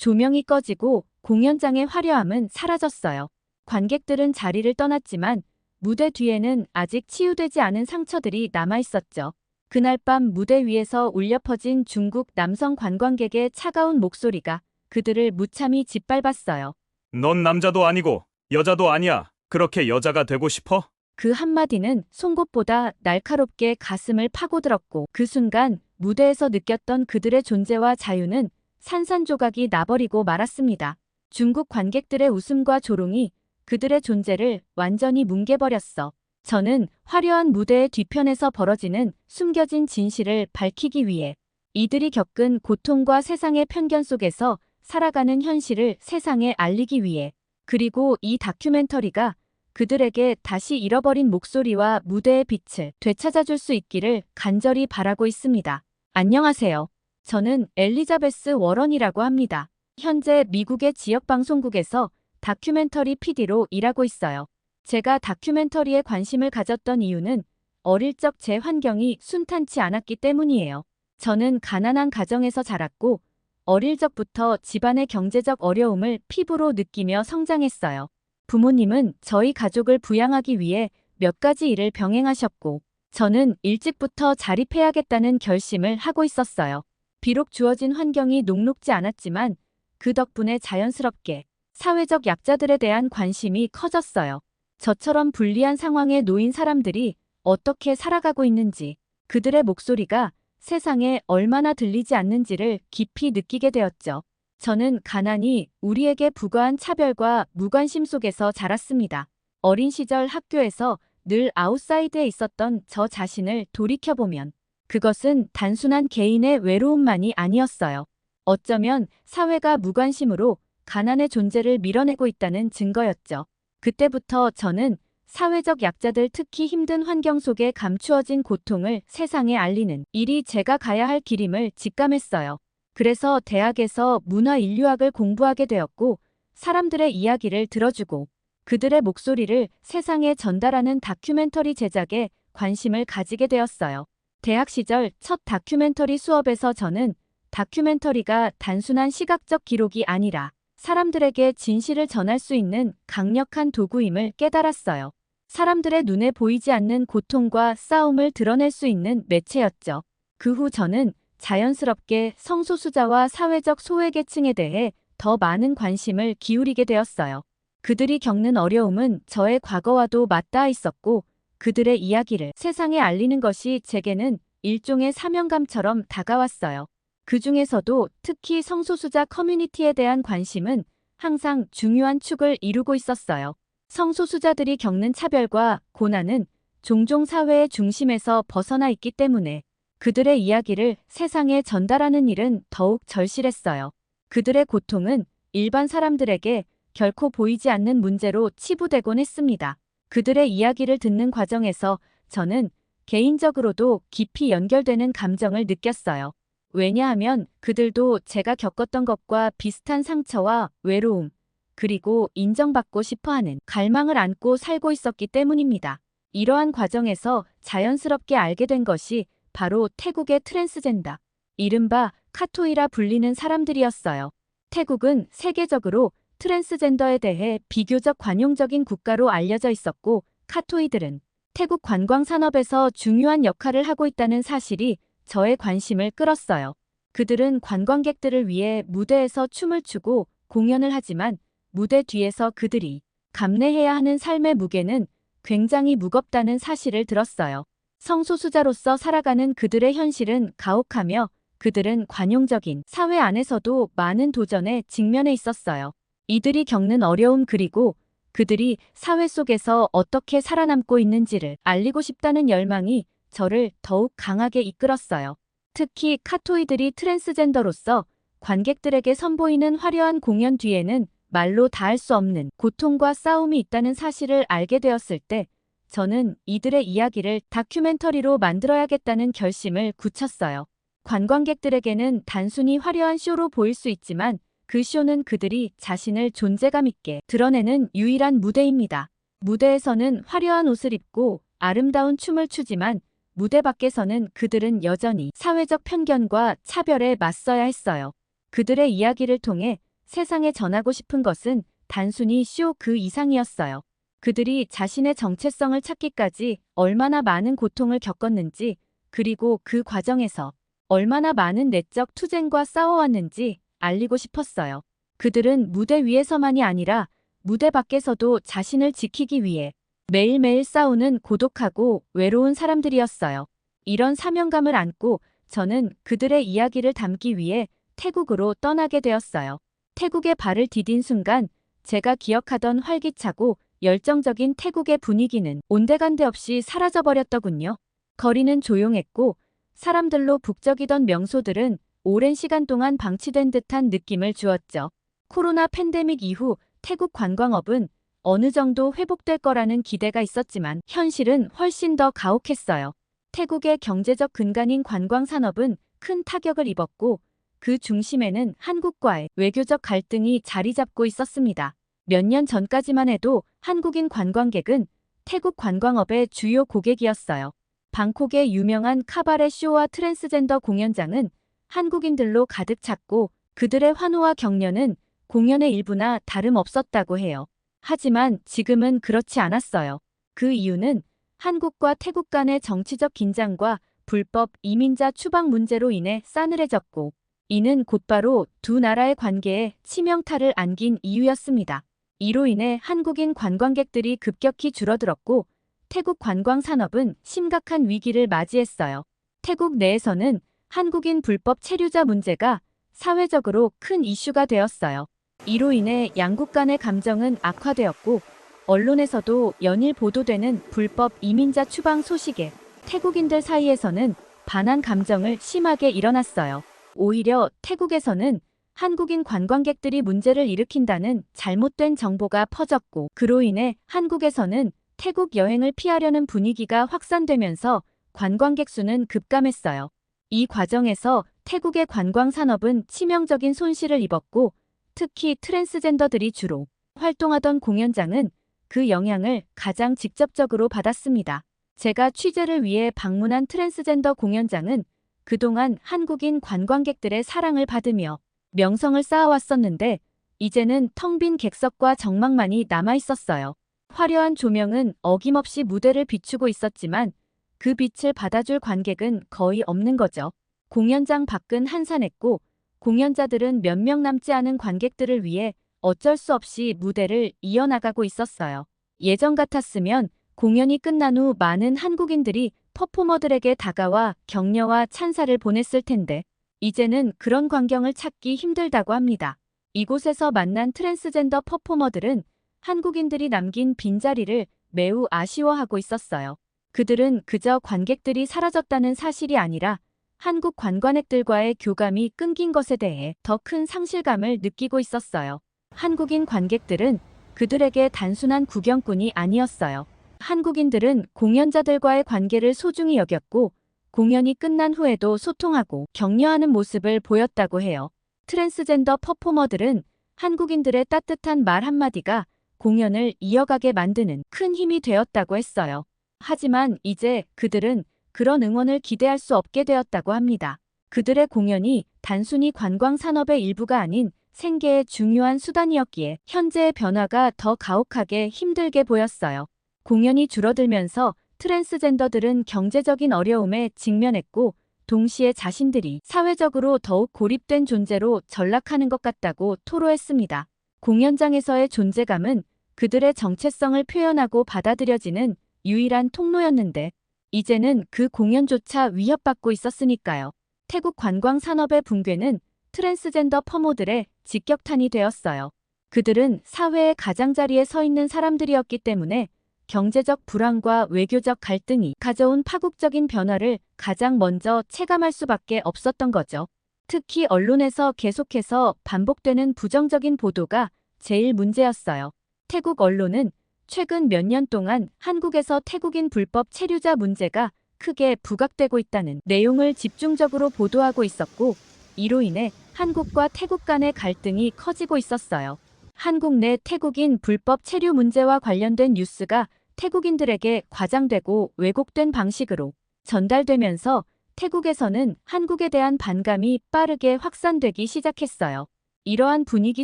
조명이 꺼지고 공연장의 화려함은 사라졌어요. 관객들은 자리를 떠났지만 무대 뒤에는 아직 치유되지 않은 상처들이 남아있었죠. 그날 밤 무대 위에서 울려 퍼진 중국 남성 관광객의 차가운 목소리가 그들을 무참히 짓밟았어요. 넌 남자도 아니고 여자도 아니야. 그렇게 여자가 되고 싶어? 그 한마디는 송곳보다 날카롭게 가슴을 파고들었고 그 순간 무대에서 느꼈던 그들의 존재와 자유는 산산조각이 나버리고 말았습니다. 중국 관객들의 웃음과 조롱이 그들의 존재를 완전히 뭉개버렸어. 저는 화려한 무대의 뒤편에서 벌어지는 숨겨진 진실을 밝히기 위해 이들이 겪은 고통과 세상의 편견 속에서 살아가는 현실을 세상에 알리기 위해 그리고 이 다큐멘터리가 그들에게 다시 잃어버린 목소리와 무대의 빛을 되찾아줄 수 있기를 간절히 바라고 있습니다. 안녕하세요. 저는 엘리자베스 워런이라고 합니다. 현재 미국의 지역방송국에서 다큐멘터리 PD로 일하고 있어요. 제가 다큐멘터리에 관심을 가졌던 이유는 어릴 적 제 환경이 순탄치 않았기 때문이에요. 저는 가난한 가정에서 자랐고 어릴 적부터 집안의 경제적 어려움을 피부로 느끼며 성장했어요. 부모님은 저희 가족을 부양하기 위해 몇 가지 일을 병행하셨고 저는 일찍부터 자립해야겠다는 결심을 하고 있었어요. 비록 주어진 환경이 녹록지 않았지만 그 덕분에 자연스럽게 사회적 약자들에 대한 관심이 커졌어요. 저처럼 불리한 상황에 놓인 사람들이 어떻게 살아가고 있는지, 그들의 목소리가 세상에 얼마나 들리지 않는지를 깊이 느끼게 되었죠. 저는 가난이 우리에게 부과한 차별과 무관심 속에서 자랐습니다. 어린 시절 학교에서 늘 아웃사이드에 있었던 저 자신을 돌이켜보면 그것은 단순한 개인의 외로움만이 아니었어요. 어쩌면 사회가 무관심으로 가난의 존재를 밀어내고 있다는 증거였죠. 그때부터 저는 사회적 약자들, 특히 힘든 환경 속에 감추어진 고통을 세상에 알리는 일이 제가 가야 할 길임을 직감했어요. 그래서 대학에서 문화인류학을 공부하게 되었고 사람들의 이야기를 들어주고 그들의 목소리를 세상에 전달하는 다큐멘터리 제작에 관심을 가지게 되었어요. 대학 시절 첫 다큐멘터리 수업에서 저는 다큐멘터리가 단순한 시각적 기록이 아니라 사람들에게 진실을 전할 수 있는 강력한 도구임을 깨달았어요. 사람들의 눈에 보이지 않는 고통과 싸움을 드러낼 수 있는 매체였죠. 그 후 저는 자연스럽게 성소수자와 사회적 소외계층에 대해 더 많은 관심을 기울이게 되었어요. 그들이 겪는 어려움은 저의 과거와도 맞닿아 있었고 그들의 이야기를 세상에 알리는 것이 제게는 일종의 사명감처럼 다가왔어요. 그 중에서도 특히 성소수자 커뮤니티에 대한 관심은 항상 중요한 축을 이루고 있었어요. 성소수자들이 겪는 차별과 고난은 종종 사회의 중심에서 벗어나 있기 때문에 그들의 이야기를 세상에 전달하는 일은 더욱 절실했어요. 그들의 고통은 일반 사람들에게 결코 보이지 않는 문제로 치부되곤 했습니다. 그들의 이야기를 듣는 과정에서 저는 개인적으로도 깊이 연결되는 감정을 느꼈어요. 왜냐하면 그들도 제가 겪었던 것과 비슷한 상처와 외로움, 그리고 인정받고 싶어하는 갈망을 안고 살고 있었기 때문입니다. 이러한 과정에서 자연스럽게 알게 된 것이 바로 태국의 트랜스젠더, 이른바 카토이라 불리는 사람들이었어요. 태국은 세계적으로 트랜스젠더에 대해 비교적 관용적인 국가로 알려져 있었고 카토이들은 태국 관광 산업에서 중요한 역할을 하고 있다는 사실이 저의 관심을 끌었어요. 그들은 관광객들을 위해 무대에서 춤을 추고 공연을 하지만 무대 뒤에서 그들이 감내해야 하는 삶의 무게는 굉장히 무겁다는 사실을 들었어요. 성소수자로서 살아가는 그들의 현실은 가혹하며 그들은 관용적인 사회 안에서도 많은 도전에 직면해 있었어요. 이들이 겪는 어려움 그리고 그들이 사회 속에서 어떻게 살아남고 있는지를 알리고 싶다는 열망이 저를 더욱 강하게 이끌었어요. 특히 카토이들이 트랜스젠더로서 관객들에게 선보이는 화려한 공연 뒤에는 말로 다할 수 없는 고통과 싸움이 있다는 사실을 알게 되었을 때 저는 이들의 이야기를 다큐멘터리로 만들어야겠다는 결심을 굳혔어요. 관광객들에게는 단순히 화려한 쇼로 보일 수 있지만 그 쇼는 그들이 자신을 존재감 있게 드러내는 유일한 무대입니다. 무대에서는 화려한 옷을 입고 아름다운 춤을 추지만 무대 밖에서는 그들은 여전히 사회적 편견과 차별에 맞서야 했어요. 그들의 이야기를 통해 세상에 전하고 싶은 것은 단순히 쇼 그 이상이었어요. 그들이 자신의 정체성을 찾기까지 얼마나 많은 고통을 겪었는지, 그리고 그 과정에서 얼마나 많은 내적 투쟁과 싸워왔는지 알리고 싶었어요. 그들은 무대 위에서만이 아니라 무대 밖에서도 자신을 지키기 위해 매일매일 싸우는 고독하고 외로운 사람들이었어요. 이런 사명감을 안고 저는 그들의 이야기를 담기 위해 태국으로 떠나게 되었어요. 태국에 발을 디딘 순간 제가 기억하던 활기차고 열정적인 태국의 분위기는 온데간데 없이 사라져버렸더군요. 거리는 조용했고 사람들로 북적이던 명소들은 오랜 시간 동안 방치된 듯한 느낌을 주었죠. 코로나 팬데믹 이후 태국 관광업은 어느 정도 회복될 거라는 기대가 있었지만 현실은 훨씬 더 가혹했어요. 태국의 경제적 근간인 관광 산업은 큰 타격을 입었고 그 중심에는 한국과의 외교적 갈등이 자리 잡고 있었습니다. 몇 년 전까지만 해도 한국인 관광객은 태국 관광업의 주요 고객이었어요. 방콕의 유명한 카바레 쇼와 트랜스젠더 공연장은 한국인들로 가득 찼고 그들의 환호와 격려는 공연의 일부나 다름없었다고 해요. 하지만 지금은 그렇지 않았어요. 그 이유는 한국과 태국 간의 정치적 긴장과 불법 이민자 추방 문제로 인해 싸늘해졌고 이는 곧바로 두 나라의 관계에 치명타를 안긴 이유였습니다. 이로 인해 한국인 관광객들이 급격히 줄어들었고 태국 관광 산업은 심각한 위기를 맞이했어요. 태국 내에서는 한국인 불법 체류자 문제가 사회적으로 큰 이슈가 되었어요. 이로 인해 양국 간의 감정은 악화되었고 언론에서도 연일 보도되는 불법 이민자 추방 소식에 태국인들 사이에서는 반한 감정을 심하게 일어났어요. 오히려 태국에서는 한국인 관광객들이 문제를 일으킨다는 잘못된 정보가 퍼졌고 그로 인해 한국에서는 태국 여행을 피하려는 분위기가 확산되면서 관광객 수는 급감했어요. 이 과정에서 태국의 관광 산업은 치명적인 손실을 입었고 특히 트랜스젠더들이 주로 활동하던 공연장은 그 영향을 가장 직접적으로 받았습니다. 제가 취재를 위해 방문한 트랜스젠더 공연장은 그동안 한국인 관광객들의 사랑을 받으며 명성을 쌓아왔었는데 이제는 텅 빈 객석과 정막만이 남아있었어요. 화려한 조명은 어김없이 무대를 비추고 있었지만 그 빛을 받아줄 관객은 거의 없는 거죠. 공연장 밖은 한산했고 공연자들은 몇 명 남지 않은 관객들을 위해 어쩔 수 없이 무대를 이어나가고 있었어요. 예전 같았으면 공연이 끝난 후 많은 한국인들이 퍼포머들에게 다가와 격려와 찬사를 보냈을 텐데 이제는 그런 광경을 찾기 힘들다고 합니다. 이곳에서 만난 트랜스젠더 퍼포머들은 한국인들이 남긴 빈자리를 매우 아쉬워하고 있었어요. 그들은 그저 관객들이 사라졌다는 사실이 아니라 한국 관광객들과의 교감이 끊긴 것에 대해 더 큰 상실감을 느끼고 있었어요. 한국인 관객들은 그들에게 단순한 구경꾼이 아니었어요. 한국인들은 공연자들과의 관계를 소중히 여겼고 공연이 끝난 후에도 소통하고 격려하는 모습을 보였다고 해요. 트랜스젠더 퍼포머들은 한국인들의 따뜻한 말 한마디가 공연을 이어가게 만드는 큰 힘이 되었다고 했어요. 하지만 이제 그들은 그런 응원을 기대할 수 없게 되었다고 합니다. 그들의 공연이 단순히 관광 산업의 일부가 아닌 생계의 중요한 수단이었기에 현재의 변화가 더 가혹하게 힘들게 보였어요. 공연이 줄어들면서 트랜스젠더들은 경제적인 어려움에 직면했고 동시에 자신들이 사회적으로 더욱 고립된 존재로 전락하는 것 같다고 토로했습니다. 공연장에서의 존재감은 그들의 정체성을 표현하고 받아들여지는 유일한 통로였는데 이제는 그 공연조차 위협받고 있었으니까요. 태국 관광 산업의 붕괴는 트랜스젠더 퍼모들의 직격탄이 되었어요. 그들은 사회의 가장자리에 서 있는 사람들이었기 때문에 경제적 불안과 외교적 갈등이 가져온 파국적인 변화를 가장 먼저 체감할 수밖에 없었던 거죠. 특히 언론에서 계속해서 반복되는 부정적인 보도가 제일 문제였어요. 태국 언론은 최근 몇 년 동안 한국에서 태국인 불법 체류자 문제가 크게 부각되고 있다는 내용을 집중적으로 보도하고 있었고 이로 인해 한국과 태국 간의 갈등이 커지고 있었어요. 한국 내 태국인 불법 체류 문제와 관련된 뉴스가 태국인들에게 과장되고 왜곡된 방식으로 전달되면서 태국에서는 한국에 대한 반감이 빠르게 확산되기 시작했어요. 이러한 분위기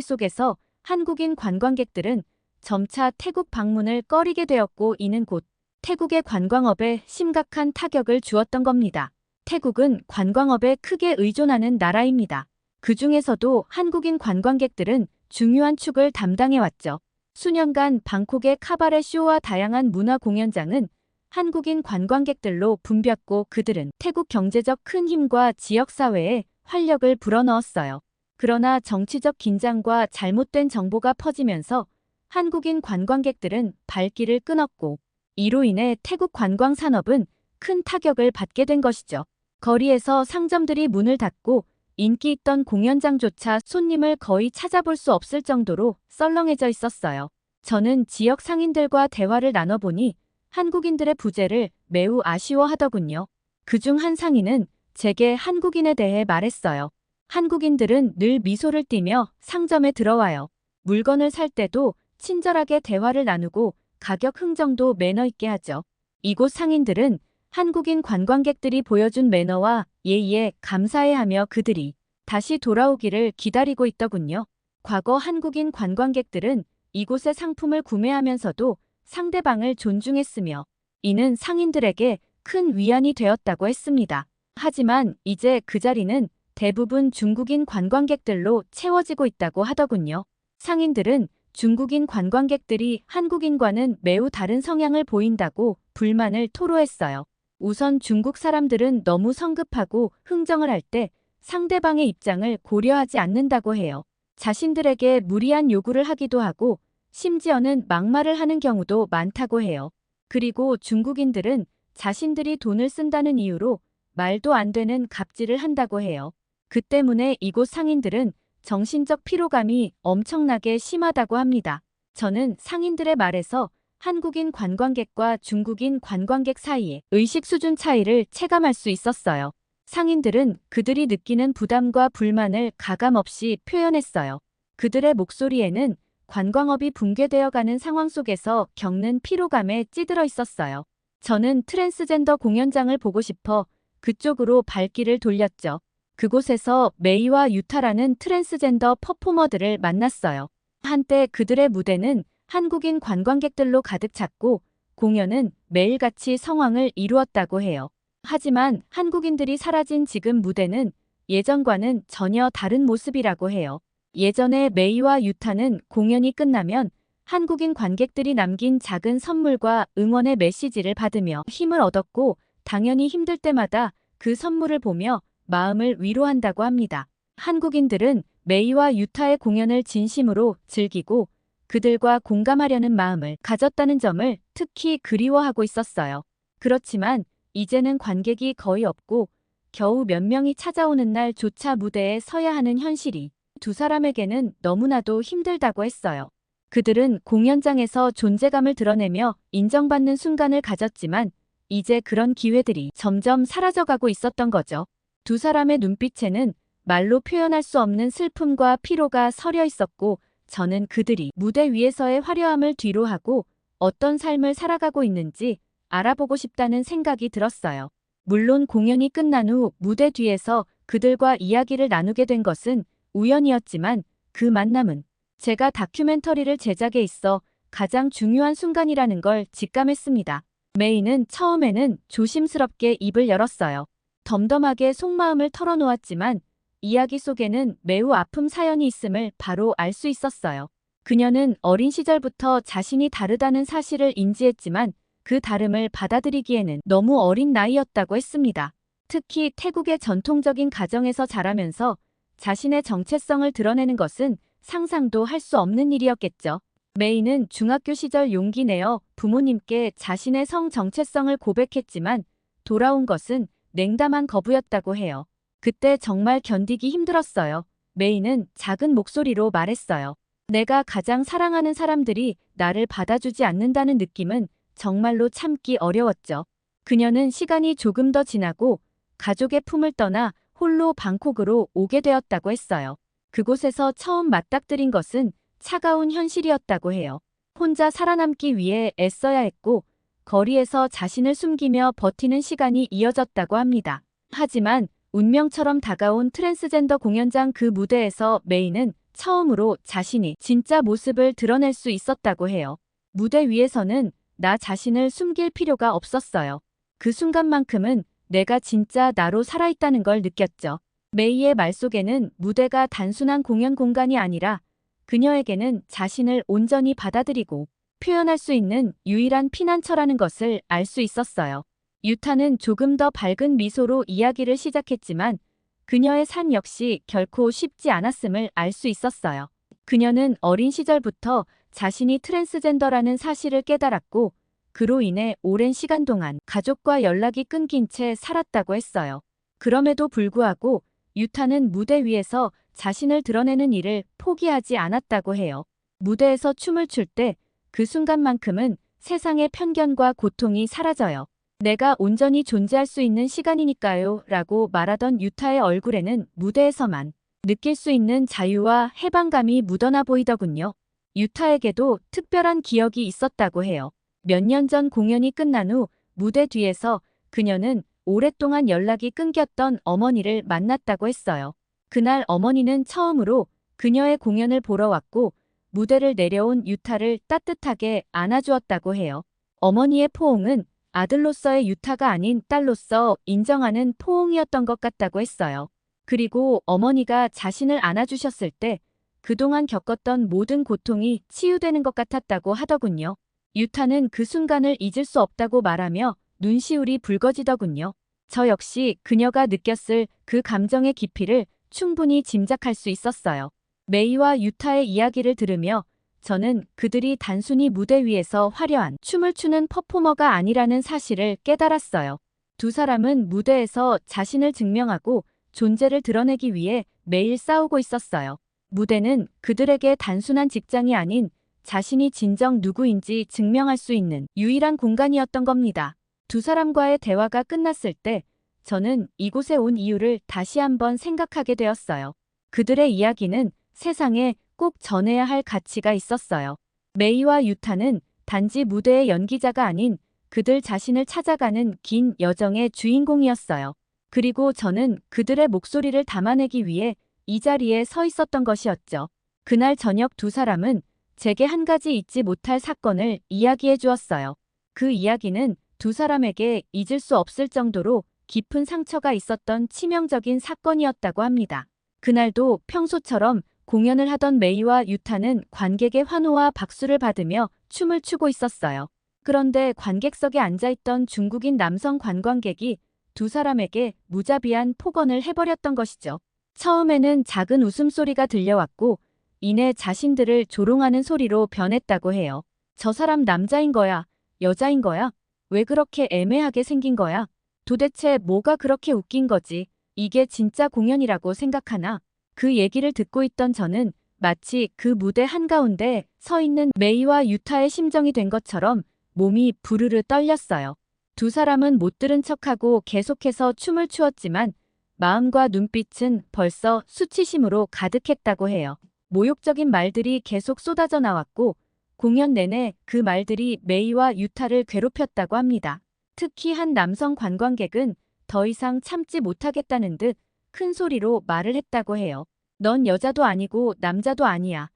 속에서 한국인 관광객들은 점차 태국 방문을 꺼리게 되었고 이는 곧 태국의 관광업에 심각한 타격을 주었던 겁니다. 태국은 관광업에 크게 의존하는 나라입니다. 그 중에서도 한국인 관광객들은 중요한 축을 담당해왔죠. 수년간 방콕의 카바레 쇼와 다양한 문화 공연장은 한국인 관광객들로 붐볐고 그들은 태국 경제적 큰 힘과 지역사회에 활력을 불어넣었어요. 그러나 정치적 긴장과 잘못된 정보가 퍼지면서 한국인 관광객들은 발길을 끊었고 이로 인해 태국 관광 산업은 큰 타격을 받게 된 것이죠. 거리에서 상점들이 문을 닫고 인기 있던 공연장조차 손님을 거의 찾아볼 수 없을 정도로 썰렁해져 있었어요. 저는 지역 상인들과 대화를 나눠보니 한국인들의 부재를 매우 아쉬워하더군요. 그중 한 상인은 제게 한국인에 대해 말했어요. 한국인들은 늘 미소를 띠며 상점에 들어와요. 물건을 살 때도 친절하게 대화를 나누고 가격 흥정도 매너 있게 하죠. 이곳 상인들은 한국인 관광객들이 보여준 매너와 예의에 감사해하며 그들이 다시 돌아오기를 기다리고 있더군요. 과거 한국인 관광객들은 이곳의 상품을 구매하면서도 상대방을 존중했으며 이는 상인들에게 큰 위안이 되었다고 했습니다. 하지만 이제 그 자리는 대부분 중국인 관광객들로 채워지고 있다고 하더군요. 상인들은 중국인 관광객들이 한국인과는 매우 다른 성향을 보인다고 불만을 토로했어요. 우선 중국 사람들은 너무 성급하고 흥정을 할 때 상대방의 입장을 고려하지 않는다고 해요. 자신들에게 무리한 요구를 하기도 하고 심지어는 막말을 하는 경우도 많다고 해요. 그리고 중국인들은 자신들이 돈을 쓴다는 이유로 말도 안 되는 갑질을 한다고 해요. 그 때문에 이곳 상인들은 정신적 피로감이 엄청나게 심하다고 합니다. 저는 상인들의 말에서 한국인 관광객과 중국인 관광객 사이의 의식 수준 차이를 체감할 수 있었어요. 상인들은 그들이 느끼는 부담과 불만을 가감없이 표현했어요. 그들의 목소리에는 관광업이 붕괴되어가는 상황 속에서 겪는 피로감에 찌들어 있었어요. 저는 트랜스젠더 공연장을 보고 싶어 그쪽으로 발길을 돌렸죠. 그곳에서 메이와 유타라는 트랜스젠더 퍼포머들을 만났어요. 한때 그들의 무대는 한국인 관광객들로 가득 찼고 공연은 매일같이 성황을 이루었다고 해요. 하지만 한국인들이 사라진 지금 무대는 예전과는 전혀 다른 모습이라고 해요. 예전에 메이와 유타는 공연이 끝나면 한국인 관객들이 남긴 작은 선물과 응원의 메시지를 받으며 힘을 얻었고 당연히 힘들 때마다 그 선물을 보며 마음을 위로한다고 합니다. 한국인들은 메이와 유타의 공연을 진심으로 즐기고 그들과 공감하려는 마음을 가졌다는 점을 특히 그리워하고 있었어요. 그렇지만 이제는 관객이 거의 없고 겨우 몇 명이 찾아오는 날조차 무대에 서야 하는 현실이 두 사람에게는 너무나도 힘들다고 했어요. 그들은 공연장에서 존재감을 드러내며 인정받는 순간을 가졌지만 이제 그런 기회들이 점점 사라져가고 있었던 거죠. 두 사람의 눈빛에는 말로 표현할 수 없는 슬픔과 피로가 서려 있었고 저는 그들이 무대 위에서의 화려함을 뒤로하고 어떤 삶을 살아가고 있는지 알아보고 싶다는 생각이 들었어요. 물론 공연이 끝난 후 무대 뒤에서 그들과 이야기를 나누게 된 것은 우연이었지만 그 만남은 제가 다큐멘터리를 제작에 있어 가장 중요한 순간이라는 걸 직감했습니다. 메이는 처음에는 조심스럽게 입을 열었어요. 덤덤하게 속마음을 털어놓았지만 이야기 속에는 매우 아픔 사연이 있음을 바로 알 수 있었어요. 그녀는 어린 시절부터 자신이 다르다는 사실을 인지했지만 그 다름을 받아들이기에는 너무 어린 나이였다고 했습니다. 특히 태국의 전통적인 가정에서 자라면서 자신의 정체성을 드러내는 것은 상상도 할 수 없는 일이었겠죠. 메이는 중학교 시절 용기 내어 부모님께 자신의 성 정체성을 고백했지만 돌아온 것은 냉담한 거부였다고 해요. 그때 정말 견디기 힘들었어요. 메이는 작은 목소리로 말했어요. 내가 가장 사랑하는 사람들이 나를 받아주지 않는다는 느낌은 정말로 참기 어려웠죠. 그녀는 시간이 조금 더 지나고 가족의 품을 떠나 홀로 방콕으로 오게 되었다고 했어요. 그곳에서 처음 맞닥뜨린 것은 차가운 현실이었다고 해요. 혼자 살아남기 위해 애써야 했고 거리에서 자신을 숨기며 버티는 시간이 이어졌다고 합니다. 하지만 운명처럼 다가온 트랜스젠더 공연장 그 무대에서 메이는 처음으로 자신이 진짜 모습을 드러낼 수 있었다고 해요. 무대 위에서는 나 자신을 숨길 필요가 없었어요. 그 순간만큼은 내가 진짜 나로 살아있다는 걸 느꼈죠. 메이의 말 속에는 무대가 단순한 공연 공간이 아니라 그녀에게는 자신을 온전히 받아들이고 표현할 수 있는 유일한 피난처라는 것을 알 수 있었어요. 유타는 조금 더 밝은 미소로 이야기를 시작했지만 그녀의 삶 역시 결코 쉽지 않았음을 알 수 있었어요. 그녀는 어린 시절부터 자신이 트랜스젠더라는 사실을 깨달았고 그로 인해 오랜 시간 동안 가족과 연락이 끊긴 채 살았다고 했어요. 그럼에도 불구하고 유타는 무대 위에서 자신을 드러내는 일을 포기하지 않았다고 해요. 무대에서 춤을 출 때 그 순간만큼은 세상의 편견과 고통이 사라져요. 내가 온전히 존재할 수 있는 시간이니까요 라고 말하던 유타의 얼굴에는 무대에서만 느낄 수 있는 자유와 해방감이 묻어나 보이더군요. 유타에게도 특별한 기억이 있었다고 해요. 몇 년 전 공연이 끝난 후 무대 뒤에서 그녀는 오랫동안 연락이 끊겼던 어머니를 만났다고 했어요. 그날 어머니는 처음으로 그녀의 공연을 보러 왔고 무대를 내려온 유타를 따뜻하게 안아주었다고 해요. 어머니의 포옹은 아들로서의 유타가 아닌 딸로서 인정하는 포옹이었던 것 같다고 했어요. 그리고 어머니가 자신을 안아주셨을 때 그동안 겪었던 모든 고통이 치유되는 것 같았다고 하더군요. 유타는 그 순간을 잊을 수 없다고 말하며 눈시울이 붉어지더군요. 저 역시 그녀가 느꼈을 그 감정의 깊이를 충분히 짐작할 수 있었어요. 메이와 유타의 이야기를 들으며 저는 그들이 단순히 무대 위에서 화려한 춤을 추는 퍼포머가 아니라는 사실을 깨달았어요. 두 사람은 무대에서 자신을 증명하고 존재를 드러내기 위해 매일 싸우고 있었어요. 무대는 그들에게 단순한 직장이 아닌 자신이 진정 누구인지 증명할 수 있는 유일한 공간이었던 겁니다. 두 사람과의 대화가 끝났을 때 저는 이곳에 온 이유를 다시 한번 생각하게 되었어요. 그들의 이야기는 세상에 꼭 전해야 할 가치가 있었어요. 메이와 유타는 단지 무대의 연기자가 아닌 그들 자신을 찾아가는 긴 여정의 주인공이었어요. 그리고 저는 그들의 목소리를 담아내기 위해 이 자리에 서 있었던 것이었죠. 그날 저녁 두 사람은 제게 한 가지 잊지 못할 사건을 이야기해 주었어요. 그 이야기는 두 사람에게 잊을 수 없을 정도로 깊은 상처가 있었던 치명적인 사건이었다고 합니다. 그날도 평소처럼 공연을 하던 메이와 유타는 관객의 환호와 박수를 받으며 춤을 추고 있었어요. 그런데 관객석에 앉아있던 중국인 남성 관광객이 두 사람에게 무자비한 폭언을 해버렸던 것이죠. 처음에는 작은 웃음소리가 들려왔고 이내 자신들을 조롱하는 소리로 변했다고 해요. 저 사람 남자인 거야? 여자인 거야? 왜 그렇게 애매하게 생긴 거야? 도대체 뭐가 그렇게 웃긴 거지? 이게 진짜 공연이라고 생각하나? 그 얘기를 듣고 있던 저는 마치 그 무대 한가운데 서 있는 메이와 유타의 심정이 된 것처럼 몸이 부르르 떨렸어요. 두 사람은 못 들은 척하고 계속해서 춤을 추었지만 마음과 눈빛은 벌써 수치심으로 가득했다고 해요. 모욕적인 말들이 계속 쏟아져 나왔고 공연 내내 그 말들이 메이와 유타를 괴롭혔다고 합니다. 특히 한 남성 관광객은 더 이상 참지 못하겠다는 듯 큰 소리로 말을 했다고 해요. 넌 여자도 아니고 남자도 아니야.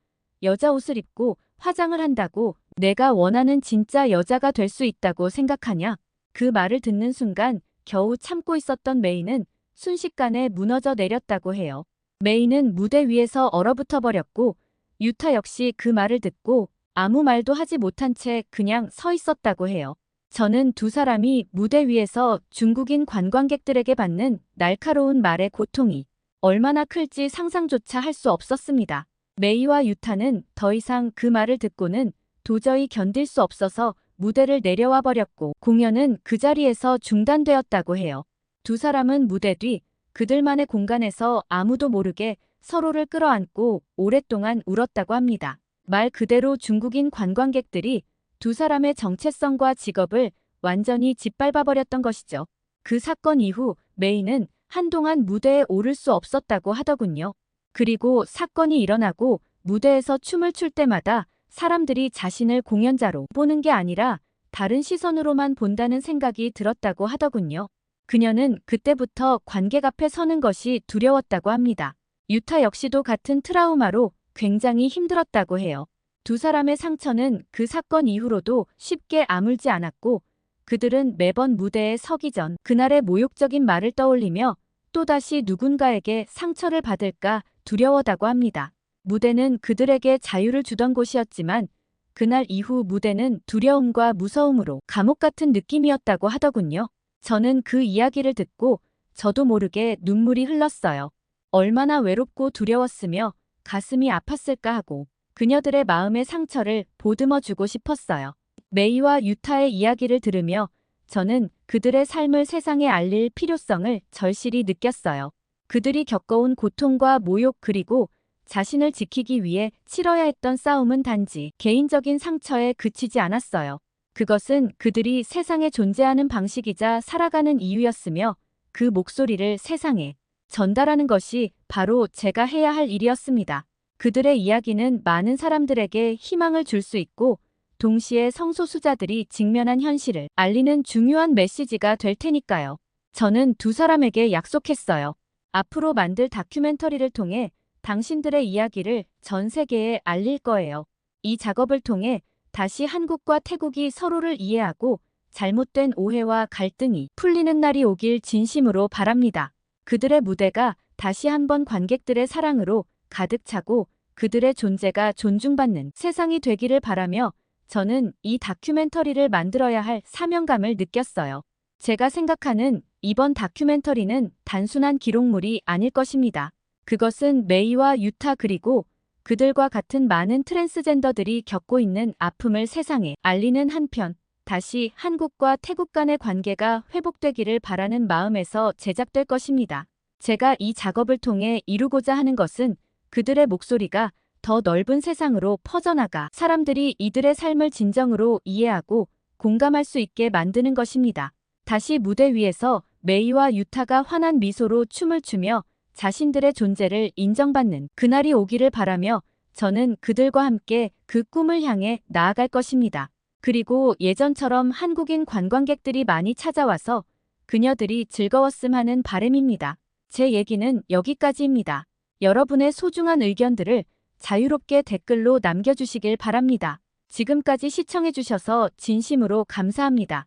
여자 옷을 입고 화장을 한다고 내가 원하는 진짜 여자가 될 수 있다고 생각하냐? 그 말을 듣는 순간 겨우 참고 있었던 메이는 순식간에 무너져 내렸다고 해요. 메이는 무대 위에서 얼어붙어 버렸고 유타 역시 그 말을 듣고 아무 말도 하지 못한 채 그냥 서 있었다고 해요. 저는 두 사람이 무대 위에서 중국인 관광객들에게 받는 날카로운 말의 고통이 얼마나 클지 상상조차 할 수 없었습니다. 메이와 유타는 더 이상 그 말을 듣고는 도저히 견딜 수 없어서 무대를 내려와 버렸고 공연은 그 자리에서 중단되었다고 해요. 두 사람은 무대 뒤 그들만의 공간에서 아무도 모르게 서로를 끌어안고 오랫동안 울었다고 합니다. 말 그대로 중국인 관광객들이 두 사람의 정체성과 직업을 완전히 짓밟아버렸던 것이죠. 그 사건 이후 메이는 한동안 무대에 오를 수 없었다고 하더군요. 그리고 사건이 일어나고 무대에서 춤을 출 때마다 사람들이 자신을 공연자로 보는 게 아니라 다른 시선으로만 본다는 생각이 들었다고 하더군요. 그녀는 그때부터 관객 앞에 서는 것이 두려웠다고 합니다. 유타 역시도 같은 트라우마로 굉장히 힘들었다고 해요. 두 사람의 상처는 그 사건 이후로도 쉽게 아물지 않았고 그들은 매번 무대에 서기 전 그날의 모욕적인 말을 떠올리며 또다시 누군가에게 상처를 받을까 두려워하다고 합니다. 무대는 그들에게 자유를 주던 곳이었지만 그날 이후 무대는 두려움과 무서움으로 감옥 같은 느낌이었다고 하더군요. 저는 그 이야기를 듣고 저도 모르게 눈물이 흘렀어요. 얼마나 외롭고 두려웠으며 가슴이 아팠을까 하고 그녀들의 마음의 상처를 보듬어 주고 싶었어요. 메이와 유타의 이야기를 들으며 저는 그들의 삶을 세상에 알릴 필요성을 절실히 느꼈어요. 그들이 겪어온 고통과 모욕 그리고 자신을 지키기 위해 치러야 했던 싸움은 단지 개인적인 상처에 그치지 않았어요. 그것은 그들이 세상에 존재하는 방식이자 살아가는 이유였으며 그 목소리를 세상에 전달하는 것이 바로 제가 해야 할 일이었습니다. 그들의 이야기는 많은 사람들에게 희망을 줄 수 있고 동시에 성소수자들이 직면한 현실을 알리는 중요한 메시지가 될 테니까요. 저는 두 사람에게 약속했어요. 앞으로 만들 다큐멘터리를 통해 당신들의 이야기를 전 세계에 알릴 거예요. 이 작업을 통해 다시 한국과 태국이 서로를 이해하고 잘못된 오해와 갈등이 풀리는 날이 오길 진심으로 바랍니다. 그들의 무대가 다시 한번 관객들의 사랑으로 가득 차고 그들의 존재가 존중받는 세상이 되기를 바라며 저는 이 다큐멘터리를 만들어야 할 사명감을 느꼈어요. 제가 생각하는 이번 다큐멘터리는 단순한 기록물이 아닐 것입니다. 그것은 메이와 유타 그리고 그들과 같은 많은 트랜스젠더들이 겪고 있는 아픔을 세상에 알리는 한편, 다시 한국과 태국 간의 관계가 회복되기를 바라는 마음에서 제작될 것입니다. 제가 이 작업을 통해 이루고자 하는 것은 그들의 목소리가 더 넓은 세상으로 퍼져나가 사람들이 이들의 삶을 진정으로 이해하고 공감할 수 있게 만드는 것입니다. 다시 무대 위에서 메이와 유타가 환한 미소로 춤을 추며 자신들의 존재를 인정받는 그날이 오기를 바라며 저는 그들과 함께 그 꿈을 향해 나아갈 것입니다. 그리고 예전처럼 한국인 관광객들이 많이 찾아와서 그녀들이 즐거웠음 하는 바람입니다. 제 얘기는 여기까지입니다. 여러분의 소중한 의견들을 자유롭게 댓글로 남겨주시길 바랍니다. 지금까지 시청해주셔서 진심으로 감사합니다.